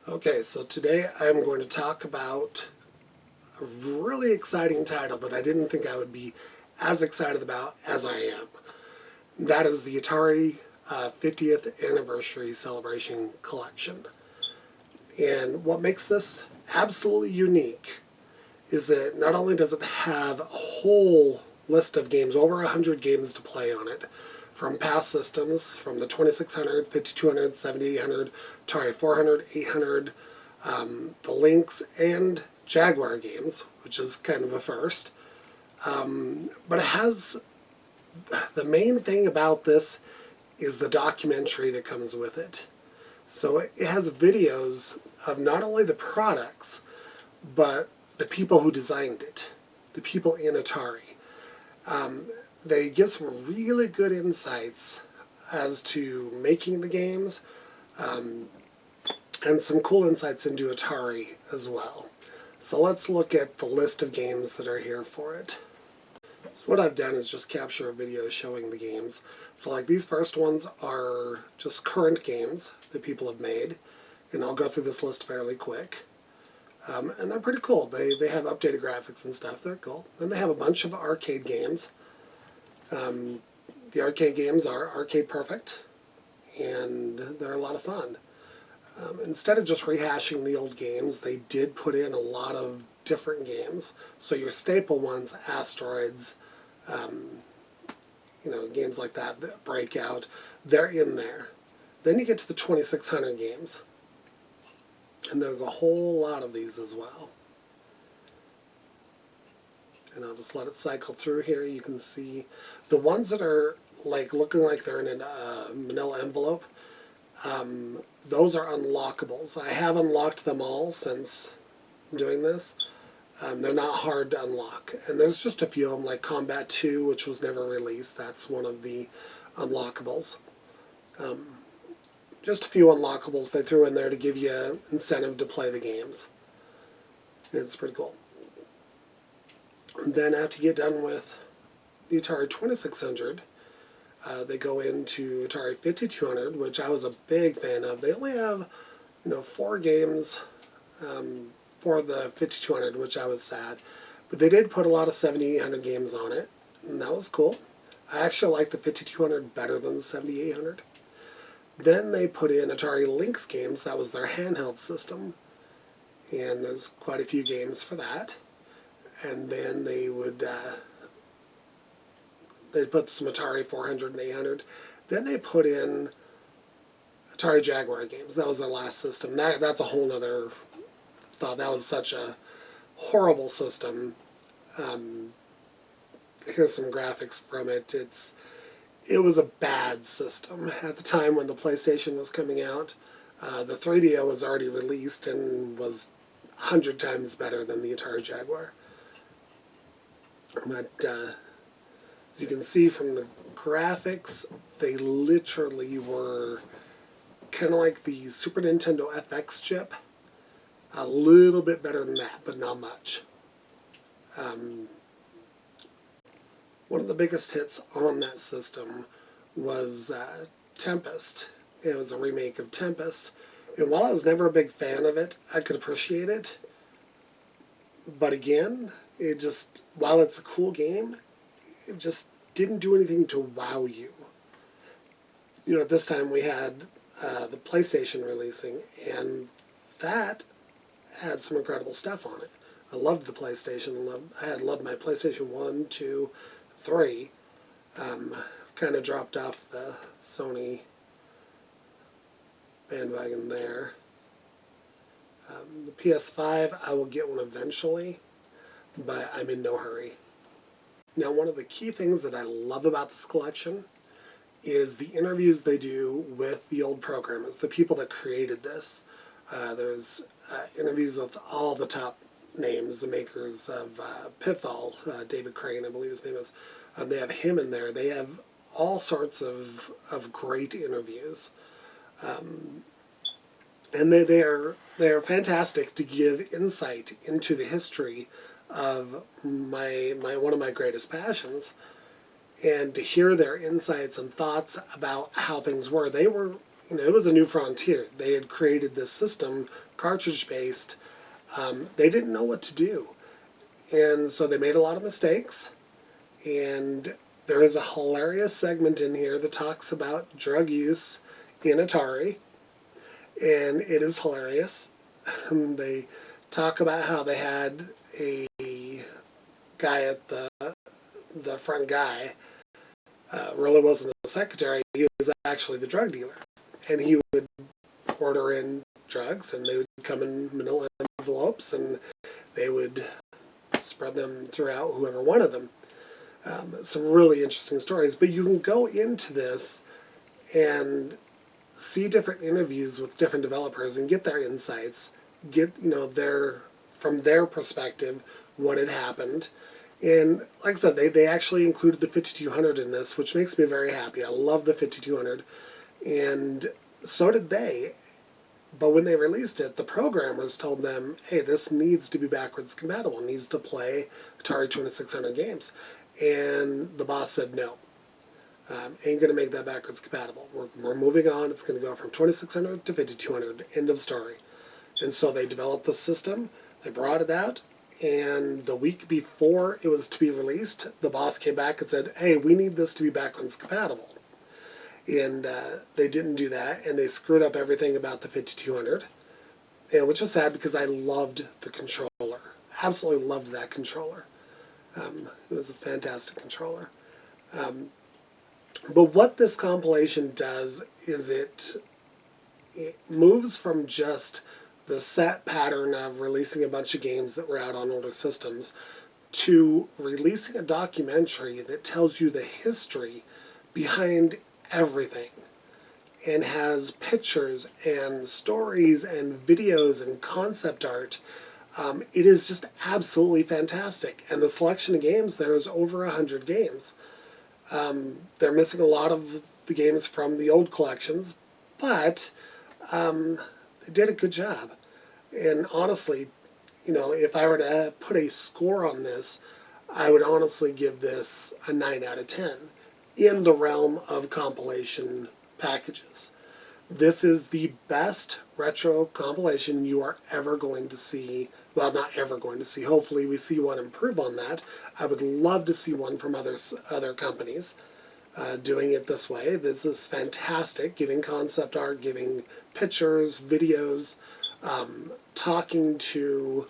Okay, so today I'm going to talk about a really exciting title that I didn't think I would be as excited about as I am. That is the Atari 50th Anniversary Celebration Collection. And what makes this absolutely unique is that not only does it have a whole list of games, over 100 games to play on it, from past systems, from the 2600, 5200, 7800, Atari 400, 800, the Lynx, and Jaguar games, which is kind of a first. But it has, the main thing about this is the documentary that comes with it. So it has videos of not only the products, but the people who designed it, the people in Atari. They give some really good insights as to making the games, and some cool insights into Atari as well. So let's look at the list of games that are here for it. So what I've done is just capture a video showing the games. So like these first ones are just current games that people have made, and I'll go through this list fairly quick. And they're pretty cool. They have updated graphics and stuff. They're cool. Then they have a bunch of arcade games. The arcade games are arcade perfect, and they're a lot of fun. Instead of just rehashing the old games, they did put in a lot of different games. So your staple ones, Asteroids, games like that, Breakout, they're in there. Then you get to the 2600 games, and there's a whole lot of these as well. And I'll just let it cycle through here. You can see the ones that are like looking like they're in a manila envelope. Those are unlockables. I have unlocked them all since doing this. They're not hard to unlock. And there's just a few of them, like Combat 2, which was never released. That's one of the unlockables. Just a few unlockables they threw in there to give you incentive to play the games. It's pretty cool. And then after you get done with the Atari 2600, they go into Atari 5200, which I was a big fan of. They only have, 4 games for the 5200, which I was sad. But they did put a lot of 7800 games on it, and that was cool. I actually like the 5200 better than the 7800. Then they put in Atari Lynx games. That was their handheld system, and there's quite a few games for that. And then they would they'd put some Atari 400 and 800. Then they put in Atari Jaguar games. That was their last system. That's a whole nother thought. That was such a horrible system. Here's some graphics from it. It was a bad system at the time when the PlayStation was coming out. The 3DO was already released and was 100 times better than the Atari Jaguar. But as you can see from the graphics, they literally were kind of like the Super Nintendo FX chip. A little bit better than that, but not much. One of the biggest hits on that system was Tempest. It was a remake of Tempest. And while I was never a big fan of it, I could appreciate it. But again, while it's a cool game, it just didn't do anything to wow you. At this time we had the PlayStation releasing, and that had some incredible stuff on it. I loved the PlayStation. I had loved my PlayStation 1, 2, 3. Kind of dropped off the Sony bandwagon there. The PS5, I will get one eventually, but I'm in no hurry. Now, one of the key things that I love about this collection is the interviews they do with the old programmers, the people that created this. There's interviews with all the top names, the makers of Pitfall, David Crane, I believe his name is. They have him in there. They have all sorts of great interviews. And they are fantastic to give insight into the history of my one of my greatest passions, and to hear their insights and thoughts about how things were. They were, it was a new frontier. They had created this system cartridge based, they didn't know what to do. And so they made a lot of mistakes. And there is a hilarious segment in here that talks about drug use in Atari. And it is hilarious. They talk about how they had a guy at the front guy, really wasn't a secretary, he was actually the drug dealer. And he would order in drugs, and they would come in manila envelopes, and they would spread them throughout whoever wanted them. Some really interesting stories. But you can go into this and see different interviews with different developers and get their insights, get their from their perspective what had happened. And like I said, they actually included the 5200 in this, which makes me very happy. I love the 5200, and so did they. But when they released it, the programmers told them, hey, this needs to be backwards compatible. It needs to play Atari 2600 games. And the boss said, no, ain't going to make that backwards compatible. We're moving on. It's going to go from 2600 to 5200. End of story. And so they developed the system. They brought it out. And the week before it was to be released, the boss came back and said, hey, we need this to be backwards compatible. And they didn't do that, and they screwed up everything about the 5200, which was sad because I loved the controller. Absolutely loved that controller. It was a fantastic controller. But what this compilation does is it moves from just the set pattern of releasing a bunch of games that were out on older systems to releasing a documentary that tells you the history behind everything, and has pictures and stories and videos and concept art. It is just absolutely fantastic. And the selection of games, there is over 100 games. They're missing a lot of the games from the old collections, but they did a good job. And honestly, if I were to put a score on this, I would honestly give this a 9 out of 10 in the realm of compilation packages. This is the best retro compilation you are ever going to see. Well, not ever going to see. Hopefully we see one improve on that. I would love to see one from other companies doing it this way. This is fantastic, giving concept art, giving pictures, videos, talking to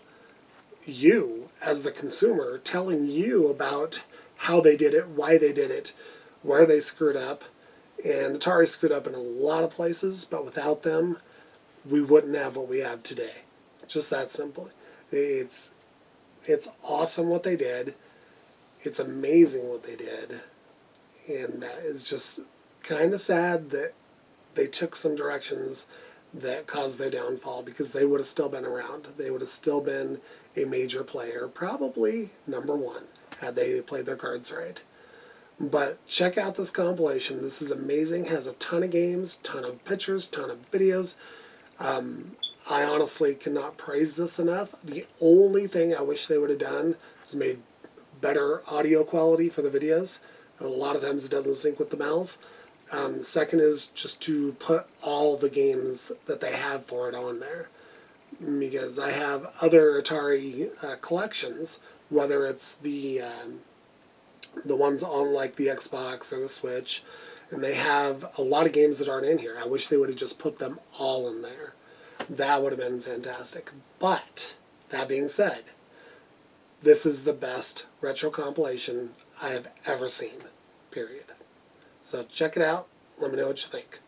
you as the consumer, telling you about how they did it, why they did it, where they screwed up. And Atari screwed up in a lot of places, but without them, we wouldn't have what we have today. Just that simple. It's awesome what they did. It's amazing what they did. And it's just kind of sad that they took some directions that caused their downfall, because they would have still been around. They would have still been a major player, probably number one, had they played their cards right. But check out this compilation. This is amazing. Has a ton of games, ton of pictures, ton of videos. I honestly cannot praise this enough. The only thing I wish they would have done is made better audio quality for the videos. A lot of times it doesn't sync with the mouse. Second is just to put all the games that they have for it on there. Because I have other Atari collections, whether it's the ones on like the Xbox or the Switch, and they have a lot of games that aren't in here. I wish they would have just put them all in there. That would have been fantastic. But, that being said, this is the best retro compilation I have ever seen, period. So check it out. Let me know what you think.